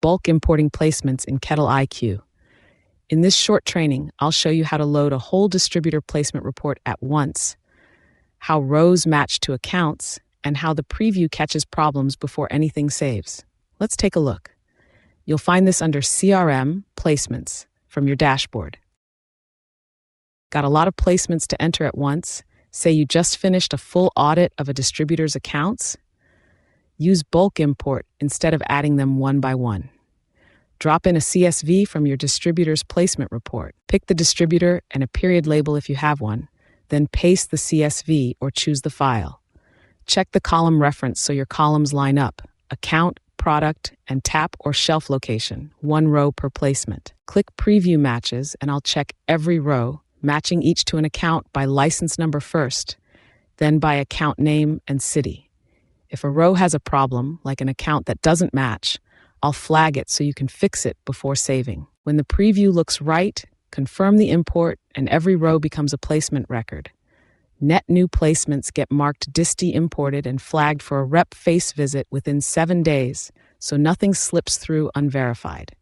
bulk importing placements in KettleiQ. In this short training, I'll show you how to load a whole distributor placement report at once, how rows match to accounts, and how the preview catches problems before anything saves. Let's take a look. You'll find this under CRM Placements from your dashboard. Got a lot of placements to enter at once? Say you just finished a full audit of a distributor's accounts? Use bulk import instead of adding them one by one. Drop in a CSV from your distributor's placement report. Pick the distributor and a period label if you have one, then paste the CSV or choose the file. Check the column reference so your columns line up: account, product, and tap or shelf location, 1 row per placement. Click Preview Matches and I'll check every row, matching each to an account by license number first, then by account name and city. If a row has a problem, like an account that doesn't match, I'll flag it so you can fix it before saving. When the preview looks right, confirm the import and every row becomes a placement record. Net new placements get marked DISTI imported and flagged for a rep face visit within 7 days, so nothing slips through unverified.